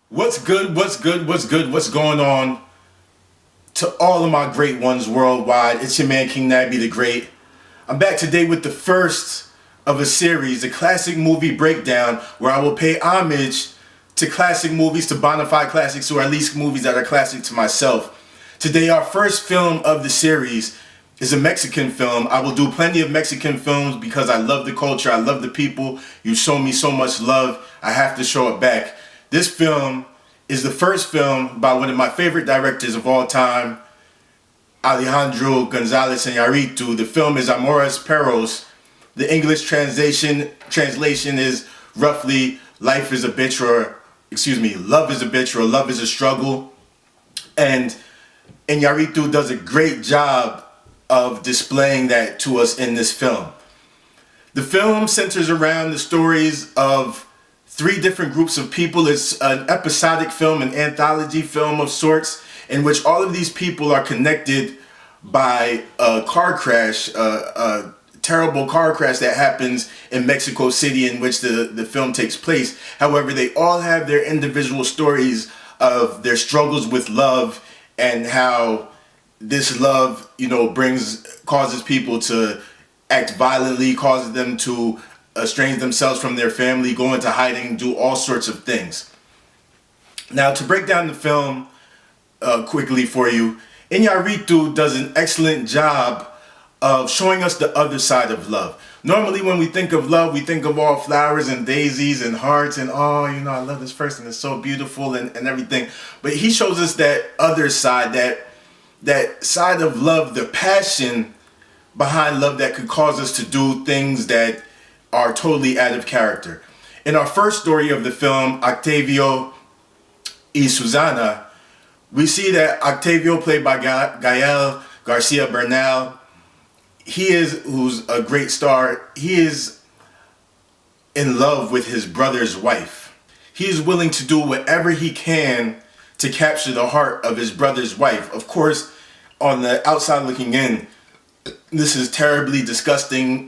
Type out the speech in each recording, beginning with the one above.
What's good? What's good? What's good? What's going on to all of my great ones worldwide? It's your man King Nabby the Great. I'm back today with the first of a series, a classic movie breakdown, where I will pay homage to classic movies, to bona fide classics, or at least movies that are classic to myself. Today, our first film of the series is a Mexican film. I will do plenty of Mexican films because I love the culture, I love the people. You show me so much love, I have to show it back. This film is the first film by one of my favorite directors of all time, Alejandro Gonzalez Innaritu. The film is Amores Perros. The English translation is roughly Life is a Bitch, or excuse me, Love is a Bitch, or Love is a Struggle. And Innaritu does a great job of displaying that to us in this film. The film centers around the stories of three different groups of people. It's an episodic film, an anthology film of sorts, in which all of these people are connected by a car crash, a terrible car crash that happens in Mexico City, in which the film takes place. However, they all have their individual stories of their struggles with love, and how this love, causes people to act violently, causes them to estrange themselves from their family, go into hiding, do all sorts of things. Now, to break down the film quickly for you, Innaritu does an excellent job of showing us the other side of love. Normally, when we think of love, we think of all flowers and daisies and hearts and, oh, I love this person, it's so beautiful and everything. But he shows us that other side, that side of love, the passion behind love that could cause us to do things that are totally out of character. In our first story of the film, Octavio y Susana, we see that Octavio, played by Gael Garcia Bernal, who's a great star, he is in love with his brother's wife. He is willing to do whatever he can to capture the heart of his brother's wife. Of course, on the outside looking in, this is terribly disgusting.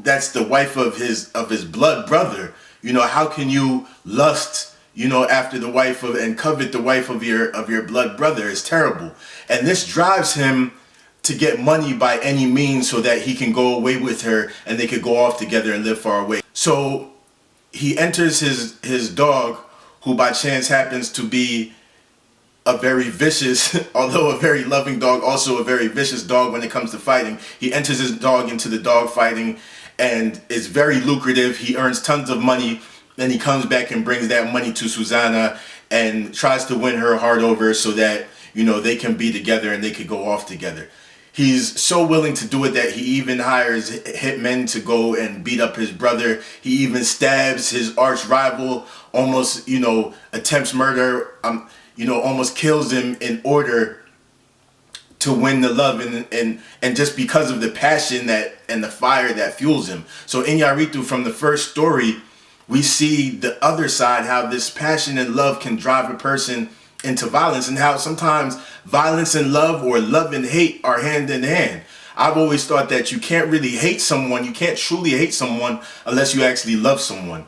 That's the wife of his blood brother. How can you lust, after the wife of, and covet the wife of your blood brother? Is terrible. And this drives him to get money by any means so that he can go away with her and they could go off together and live far away. So he enters his dog, who by chance happens to be a very vicious, although a very loving dog, also a very vicious dog when it comes to fighting. He enters his dog into the dog fighting, and it's very lucrative. He earns tons of money. Then he comes back and brings that money to Susana and tries to win her heart over so that, they can be together and they could go off together. He's so willing to do it that he even hires hitmen to go and beat up his brother. He even stabs his arch rival, almost, attempts murder, almost kills him in order to win the love and just because of the passion and the fire that fuels him. So Innaritu, from the first story, we see the other side, how this passion and love can drive a person into violence, and how sometimes violence and love, or love and hate, are hand in hand. I've always thought that you can't really hate someone, you can't truly hate someone unless you actually love someone.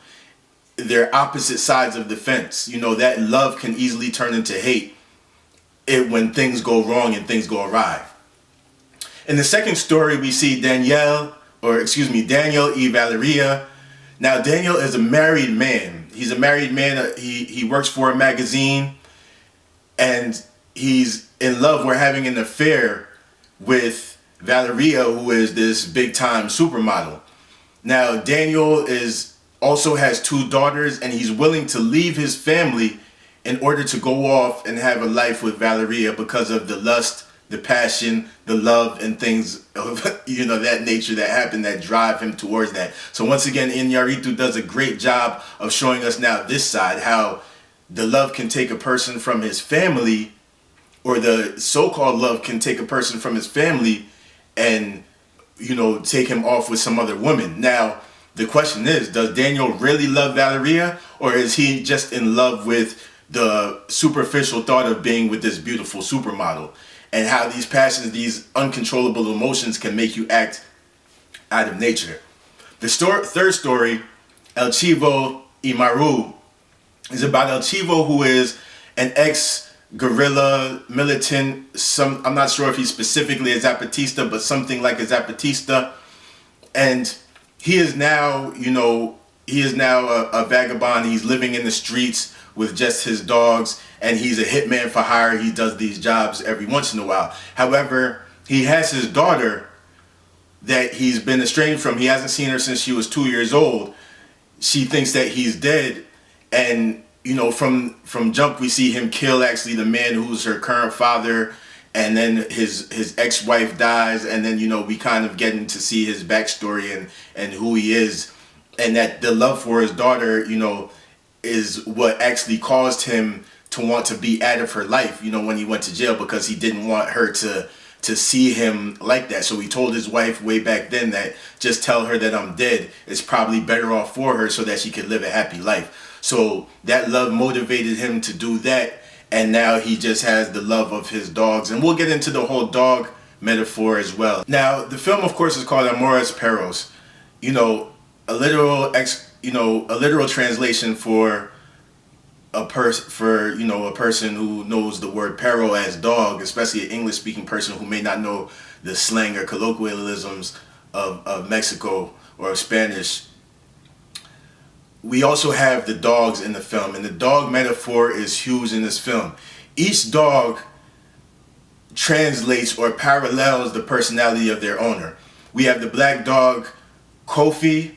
They're opposite sides of the fence. That love can easily turn into hate when things go wrong and things go awry. In the second story, we see Daniel y Valeria. Now, Daniel is a married man. He's a married man. He works for a magazine, and he's in love, or having an affair with Valeria, who is this big-time supermodel. Now, Daniel also has two daughters, and he's willing to leave his family in order to go off and have a life with Valeria because of the lust, the passion, the love, and things of that nature that happen that drive him towards that. So once again, Innaritu does a great job of showing us now this side, how the love can take a person from his family, or the so-called love can take a person from his family and take him off with some other woman. Now, the question is, does Daniel really love Valeria, or is he just in love with the superficial thought of being with this beautiful supermodel? And how these passions, these uncontrollable emotions, can make you act out of nature. The third story, El Chivo y Maru, It's about El Chivo, who is an ex-guerrilla militant. I'm not sure if he's specifically a Zapatista, but something like a Zapatista. And he is now, a vagabond. He's living in the streets with just his dogs, and he's a hitman for hire. He does these jobs every once in a while. However, he has his daughter that he's been estranged from. He hasn't seen her since she was 2 years old. She thinks that he's dead, and from jump we see him kill actually the man who's her current father, and then his ex-wife dies, and then we kind of getting to see his backstory and who he is, and that the love for his daughter is what actually caused him to want to be out of her life when he went to jail, because he didn't want her to see him like that. So he told his wife way back then that just tell her that I'm dead. It's probably better off for her so that she could live a happy life. So that love motivated him to do that. And now he just has the love of his dogs. And we'll get into the whole dog metaphor as well. Now, the film, of course, is called Amores Perros. A literal translation for a person who knows the word perro as dog, especially an English speaking person who may not know the slang or colloquialisms of Mexico or Spanish. We also have the dogs in the film, and the dog metaphor is huge in this film. Each dog translates or parallels the personality of their owner. We have the black dog Kofi,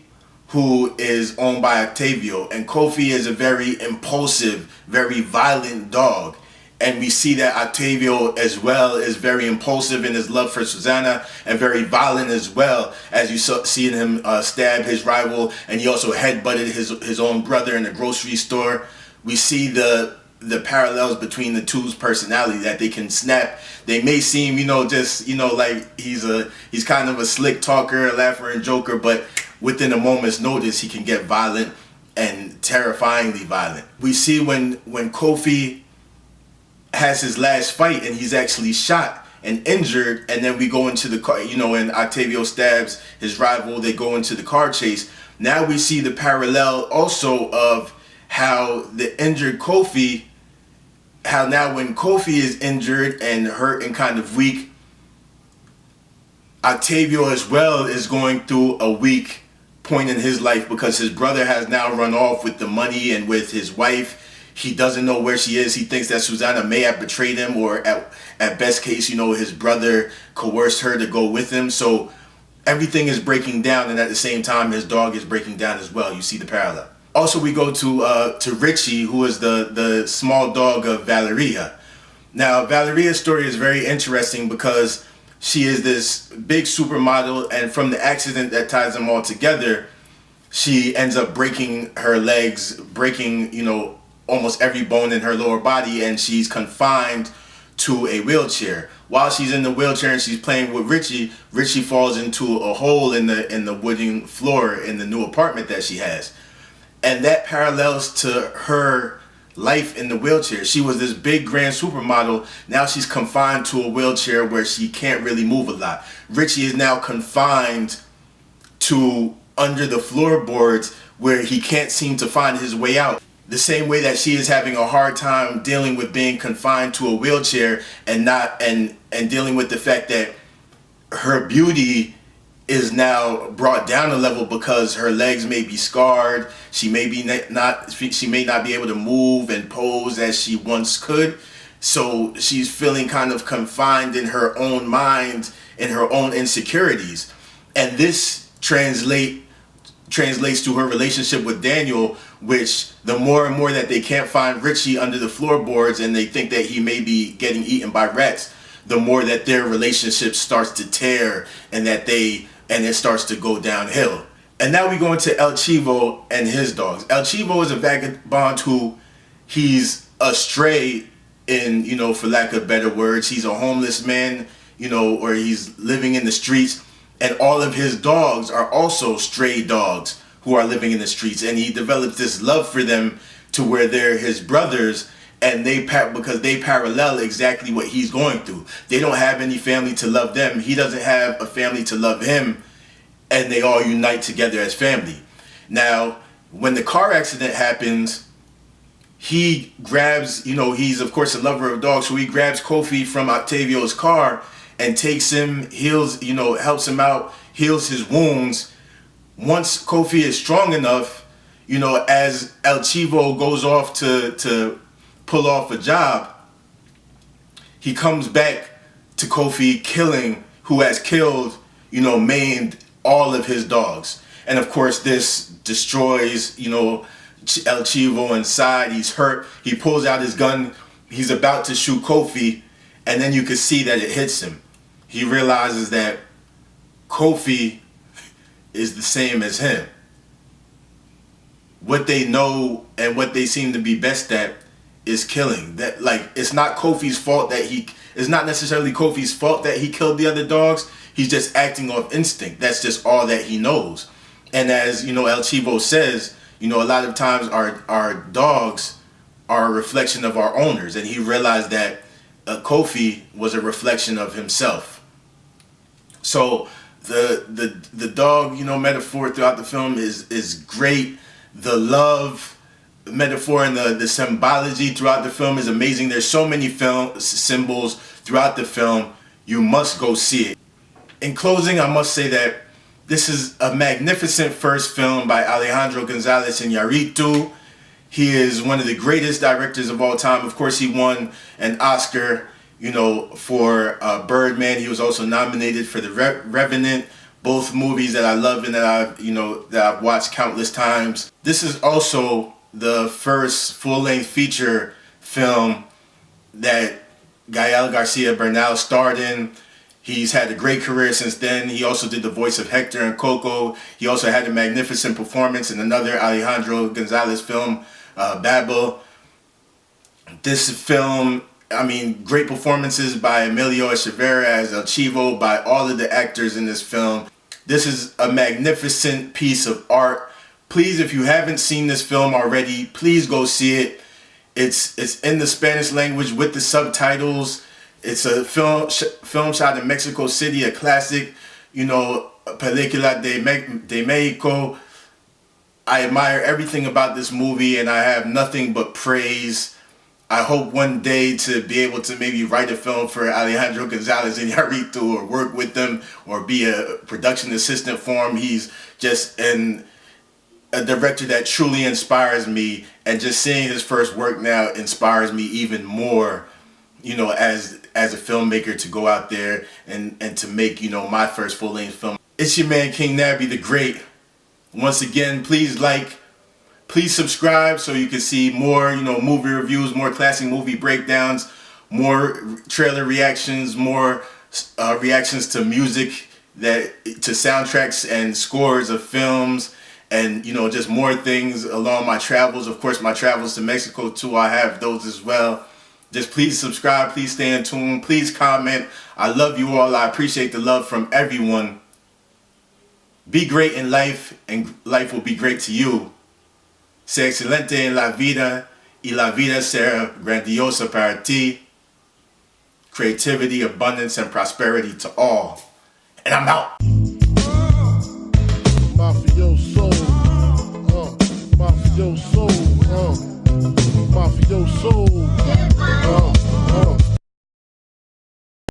who is owned by Octavio, and Kofi is a very impulsive, very violent dog. And we see that Octavio as well is very impulsive in his love for Susanna, and very violent as well, as you see him stab his rival, and he also headbutted his own brother in the grocery store. We see the parallels between the two's personality, that they can snap. They may seem, like he's kind of a slick talker, a laugher and joker, but within a moment's notice, he can get violent and terrifyingly violent. We see when Kofi has his last fight and he's actually shot and injured, and then we go into the car, and Octavio stabs his rival, they go into the car chase. Now we see the parallel also of how the injured Kofi, how now when Kofi is injured and hurt and kind of weak, Octavio as well is going through a weak point in his life, because his brother has now run off with the money and with his wife. He doesn't know where she is. He thinks that Susanna may have betrayed him, or at best case, his brother coerced her to go with him. So everything is breaking down, and at the same time, his dog is breaking down as well. You see the parallel. Also, we go to Richie, who is the small dog of Valeria. Now, Valeria's story is very interesting because she is this big supermodel, and from the accident that ties them all together, she ends up breaking her legs, breaking, almost every bone in her lower body, and she's confined to a wheelchair. While she's in the wheelchair and she's playing with Richie, Richie falls into a hole in the wooden floor in the new apartment that she has. And that parallels to her life in the wheelchair. She was this big grand supermodel. Now she's confined to a wheelchair where she can't really move a lot. Richie is now confined to under the floorboards where he can't seem to find his way out. The same way that she is having a hard time dealing with being confined to a wheelchair and dealing with the fact that her beauty is now brought down a level because her legs may be scarred. She may not be able to move and pose as she once could. So she's feeling kind of confined in her own mind, in her own insecurities. And this translates to her relationship with Daniel, which the more and more that they can't find Richie under the floorboards and they think that he may be getting eaten by rats, the more that their relationship starts to tear and it starts to go downhill. And now we go into El Chivo and his dogs. El Chivo is a vagabond who he's a stray in, for lack of better words. He's a homeless man, or he's living in the streets. And all of his dogs are also stray dogs who are living in the streets. And he develops this love for them to where they're his brothers, and because they parallel exactly what he's going through. They don't have any family to love them. He doesn't have a family to love him, and they all unite together as family. Now, when the car accident happens, he grabs, he's of course a lover of dogs, so he grabs Kofi from Octavio's car and takes him, heals, helps him out, heals his wounds. Once Kofi is strong enough, as El Chivo goes off to pull off a job, he comes back to Kofi who has killed, maimed all of his dogs. And of course this destroys, El Chivo inside. He's hurt. He pulls out his gun. He's about to shoot Kofi, and then you can see that it hits him. He realizes that Kofi is the same as him. What they know and what they seem to be best at is killing. That, like, it's not Kofi's fault that it's not necessarily Kofi's fault that he killed the other dogs. He's just acting off instinct. That's just all that he knows. And as El Chivo says, a lot of times our dogs are a reflection of our owners, and he realized that Kofi was a reflection of himself. So the dog, metaphor throughout the film is great. The love metaphor and the symbology throughout the film is amazing. There's so many symbols throughout the film. You must go see it. In closing, I must say that this is a magnificent first film by Alejandro Gonzalez Innaritu. He is one of the greatest directors of all time. Of course, he won an Oscar, for Birdman. He was also nominated for The Revenant, both movies that I love and that I've watched countless times. This is also the first full-length feature film that Gael Garcia Bernal starred in. He's had a great career since then. He also did the voice of Hector in Coco. He also had a magnificent performance in another Alejandro Gonzalez film, Babel. This film, great performances by Emilio Estevera as El Chivo, by all of the actors in this film. This is a magnificent piece of art. Please, if you haven't seen this film already, please go see it. It's in the Spanish language with the subtitles. It's a film shot in Mexico City, a classic, Pelicula de Mexico. I admire everything about this movie, and I have nothing but praise. I hope one day to be able to maybe write a film for Alejandro Gonzalez Innaritu, or work with him, or be a production assistant for him. He's just a director that truly inspires me, and just seeing his first work now inspires me even more, as a filmmaker, to go out there and to make, my first full-length film. It's your man, King Nabby the Great. Once again, please subscribe so you can see more, movie reviews, more classic movie breakdowns, more trailer reactions, more reactions to music, to soundtracks and scores of films, and, just more things along my travels. Of course, my travels to Mexico too, I have those as well. Just please subscribe, please stay in tune, please comment. I love you all. I appreciate the love from everyone. Be great in life, and life will be great to you. Sé excelente en la vida, y la vida será grandiosa para ti. Creativity, abundance, and prosperity to all. And I'm out. Mafioso, mafioso.